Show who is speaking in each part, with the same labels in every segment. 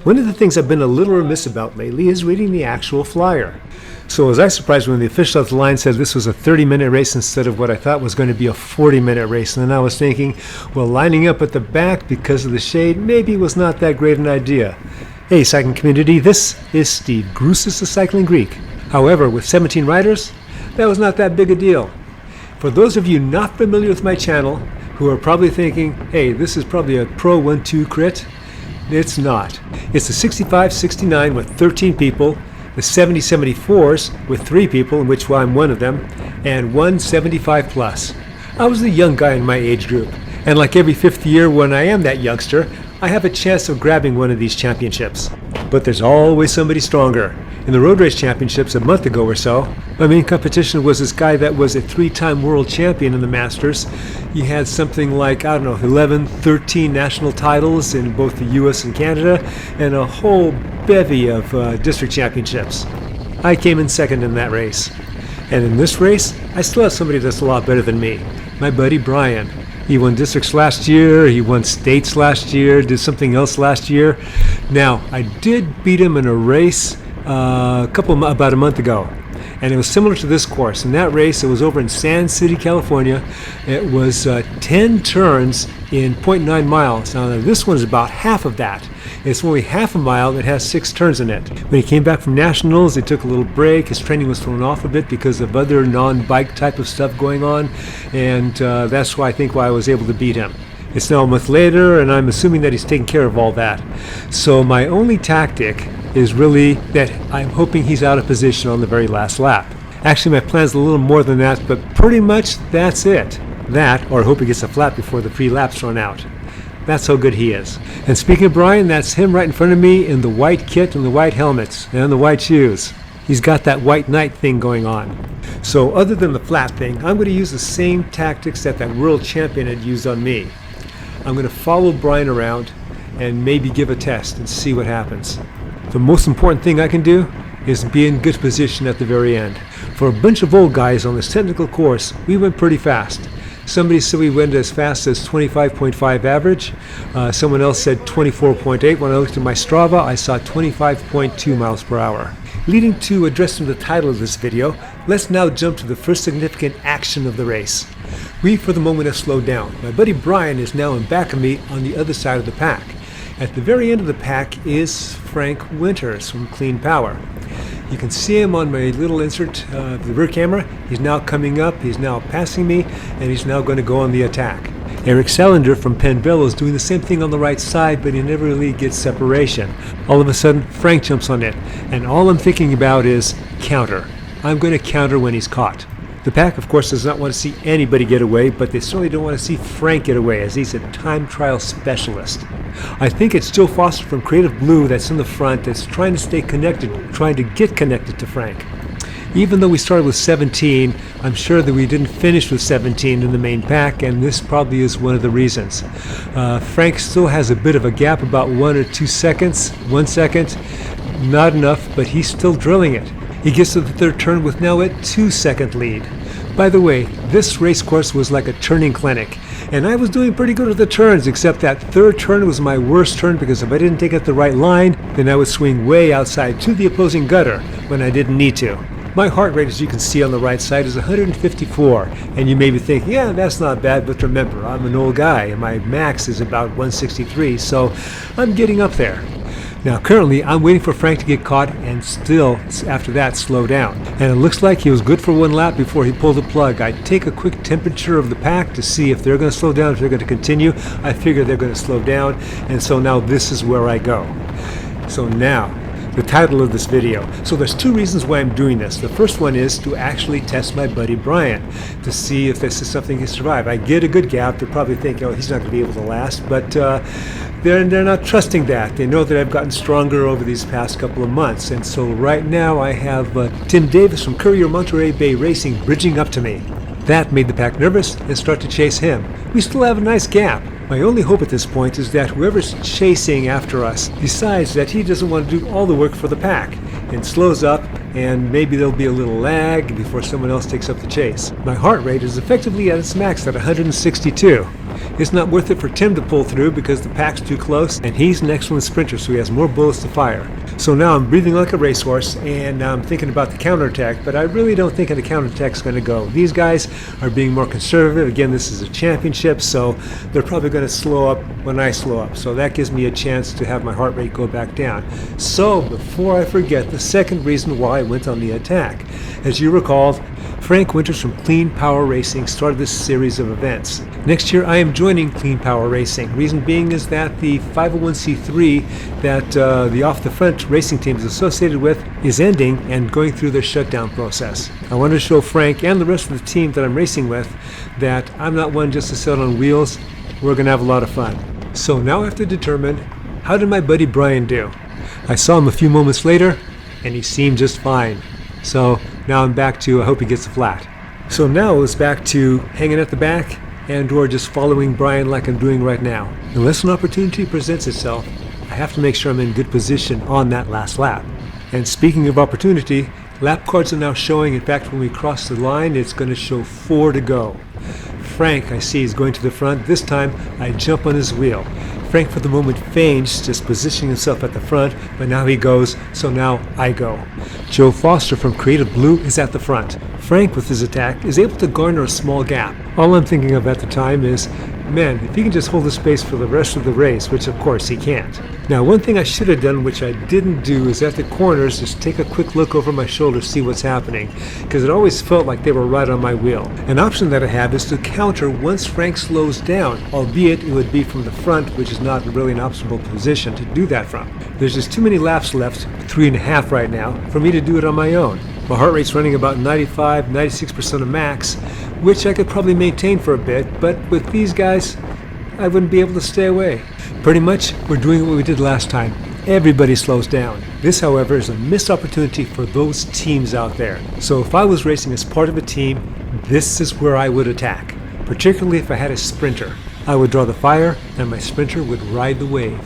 Speaker 1: One of the things I've been a little remiss about lately is reading the actual flyer. So was I surprised when the official at the line said this was a 30-minute race instead of what I thought was going to be a 40-minute race. And then I was thinking, well, lining up at the back because of the shade maybe was not that great an idea. Hey, cycling community, this is Steve, Grusis the Cycling Greek. However, with 17 riders, that was not that big a deal. For those of you not familiar with my channel, who are probably thinking, hey, this is probably a Pro 1-2 crit, it's not. It's the 65-69 with 13 people, the 70-74s with 3 people, in which I'm one of them, and one 75 plus. I was the young guy in my age group, and like every 5th year when I am that youngster, I have a chance of grabbing one of these championships. But there's always somebody stronger. In the road race championships a month ago or so, my main competition was this guy that was a 3-time world champion in the Masters. He had something like, 11, 13 national titles in both the US and Canada, and a whole bevy of district championships. I came in second in that race. And in this race, I still have somebody that's a lot better than me. My buddy Brian. He won districts last year, he won states last year, did something else last year. Now, I did beat him in a race about a month ago, and it was similar to this course. In that race, it was over in Sand City, California. It was 10 turns in 0.9 miles. Now, this one is about half of that. It's only half a mile. It has 6 turns in it. When he came back from nationals, he took a little break. His training was thrown off a bit because of other non-bike type of stuff going on, and that's why I was able to beat him. It's now a month later, and I'm assuming that he's taken care of all that. So my only tactic is really that I'm hoping he's out of position on the very last lap. Actually, my plan's a little more than that, but pretty much that's it. That, or I hope he gets a flat before the pre-lap's run out. That's how good he is. And speaking of Brian, that's him right in front of me in the white kit and the white helmets and the white shoes. He's got that white knight thing going on. So other than the flat thing, I'm going to use the same tactics that world champion had used on me. I'm going to follow Brian around and maybe give a test and see what happens. The most important thing I can do is be in good position at the very end. For a bunch of old guys on this technical course, we went pretty fast. Somebody said we went as fast as 25.5 average. Someone else said 24.8. When I looked at my Strava, I saw 25.2 miles per hour. Leading to addressing the title of this video, let's now jump to the first significant action of the race. We, for the moment, have slowed down. My buddy Brian is now in back of me on the other side of the pack. At the very end of the pack is Frank Winters from Clean Power. You can see him on my little insert of the rear camera. He's now coming up, he's now passing me, and he's now going to go on the attack. Eric Salinger from Penn Bellows is doing the same thing on the right side, but he never really gets separation. All of a sudden, Frank jumps on it, and all I'm thinking about is counter. I'm going to counter when he's caught. The pack, of course, does not want to see anybody get away, but they certainly don't want to see Frank get away, as he's a time trial specialist. I think it's Joe Foster from Creative Blue that's in the front that's trying to stay connected, trying to get connected to Frank. Even though we started with 17, I'm sure that we didn't finish with 17 in the main pack, and this probably is one of the reasons. Frank still has a bit of a gap, about 1 or 2 seconds, 1 second. Not enough, but he's still drilling it. He gets to the third turn with now a 2-second lead. By the way, this race course was like a turning clinic, and I was doing pretty good with the turns, except that third turn was my worst turn because if I didn't take it the right line, then I would swing way outside to the opposing gutter when I didn't need to. My heart rate, as you can see on the right side, is 154, and you may be thinking, yeah, that's not bad, but remember, I'm an old guy, and my max is about 163, so I'm getting up there. Now currently I'm waiting for Frank to get caught and still after that slow down. And it looks like he was good for 1 lap before he pulled the plug. I take a quick temperature of the pack to see if they're going to slow down, if they're going to continue. I figure they're going to slow down, and so now this is where I go. So now, the title of this video. So there's 2 reasons why I'm doing this. The first one is to actually test my buddy Brian to see if this is something he can survive. I get a good gap. They're probably thinking, oh, he's not going to be able to last, but they're not trusting that. They know that I've gotten stronger over these past couple of months, and so right now I have Tim Davis from Courier Monterey Bay Racing bridging up to me. That made the pack nervous and start to chase him. We still have a nice gap. My only hope at this point is that whoever's chasing after us decides that he doesn't want to do all the work for the pack and slows up, and maybe there'll be a little lag before someone else takes up the chase. My heart rate is effectively at its max at 162. It's not worth it for Tim to pull through because the pack's too close, and he's an excellent sprinter, so he has more bullets to fire. So now I'm breathing like a racehorse, and I'm thinking about the counterattack, but I really don't think the counterattack's going to go. These guys are being more conservative. Again, this is a championship, so they're probably going to slow up when I slow up. So that gives me a chance to have my heart rate go back down. So before I forget, the second reason why I went on the attack. As you recall, Frank Winters from Clean Power Racing started this series of events. Next year I am joining Clean Power Racing. Reason being is that the 501c3 that the Off the Front racing team is associated with is ending and going through their shutdown process. I want to show Frank and the rest of the team that I'm racing with that I'm not one just to sit on wheels. We're going to have a lot of fun. So now I have to determine, how did my buddy Brian do? I saw him a few moments later and he seemed just fine. So now I'm back to, I hope he gets a flat. So now it's back to hanging at the back and or just following Brian like I'm doing right now. Unless an opportunity presents itself, I have to make sure I'm in good position on that last lap. And speaking of opportunity, lap cards are now showing. In fact, when we cross the line, it's going to show 4 to go. Frank, I see, is going to the front. This time, I jump on his wheel. Frank, for the moment, feigns, just positioning himself at the front, but now he goes, so now I go. Joe Foster from Creative Blue is at the front. Frank, with his attack, is able to garner a small gap. All I'm thinking of at the time is, man, if he can just hold the space for the rest of the race, which of course he can't. Now, one thing I should have done, which I didn't do, is at the corners, just take a quick look over my shoulder, see what's happening, because it always felt like they were right on my wheel. An option that I have is to counter once Frank slows down, albeit it would be from the front, which is not really an optimal position to do that from. There's just too many laps left, 3.5 right now, for me to do it on my own. My heart rate's running about 95, 96% of max, which I could probably maintain for a bit, but with these guys, I wouldn't be able to stay away. Pretty much, we're doing what we did last time. Everybody slows down. This, however, is a missed opportunity for those teams out there. So if I was racing as part of a team, this is where I would attack, particularly if I had a sprinter. I would draw the fire, and my sprinter would ride the wave.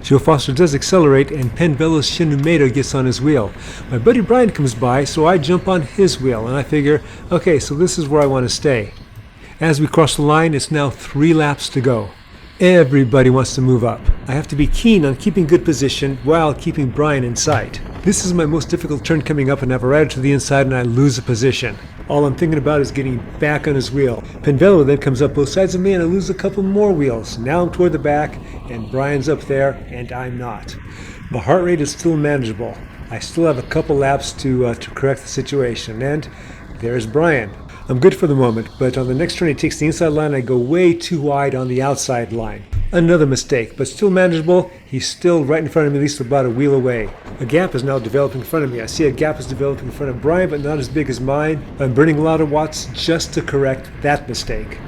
Speaker 1: Joe Foster does accelerate, and Penn Vello's Shin Umedo gets on his wheel. My buddy Brian comes by, so I jump on his wheel, and I figure, okay, so this is where I want to stay. As we cross the line, it's now 3 laps to go. Everybody wants to move up. I have to be keen on keeping good position while keeping Brian in sight. This is my most difficult turn coming up, and I've arrived to the inside and I lose a position. All I'm thinking about is getting back on his wheel. Penn Vello then comes up both sides of me and I lose a couple more wheels. Now I'm toward the back and Brian's up there and I'm not. My heart rate is still manageable. I still have a couple laps to correct the situation, and there's Brian. I'm good for the moment, but on the next turn he takes the inside line. I go way too wide on the outside line. Another mistake, but still manageable. He's still right in front of me, at least about a wheel away. A gap is now developing in front of me. I see a gap is developing in front of Brian, but not as big as mine. I'm burning a lot of watts just to correct that mistake.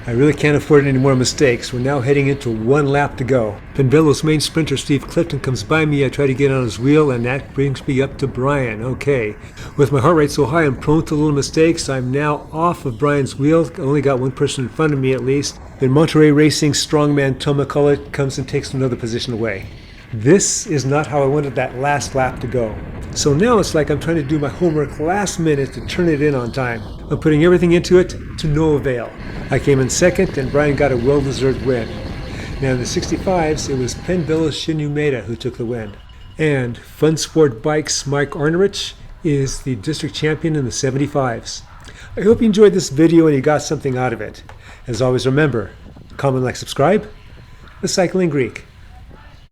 Speaker 1: I really can't afford any more mistakes. We're now heading into 1 lap to go. Penn Vello's main sprinter, Steve Clifton, comes by me. I try to get on his wheel, and that brings me up to Brian. Okay. With my heart rate so high, I'm prone to little mistakes. I'm now off of Brian's wheel. I only got one person in front of me, at least. Then Monterey Racing strongman Tom McCullough comes and takes another position away. This is not how I wanted that last lap to go. So now it's like I'm trying to do my homework last minute to turn it in on time. I'm putting everything into it to no avail. I came in second and Brian got a well-deserved win. Now in the 65s, it was Penn Vello's Shin Umedo who took the win. And Fun Sport Bikes' Mike Arnerich is the district champion in the 75s. I hope you enjoyed this video and you got something out of it. As always, remember, comment, like, subscribe. The Cycling Greek.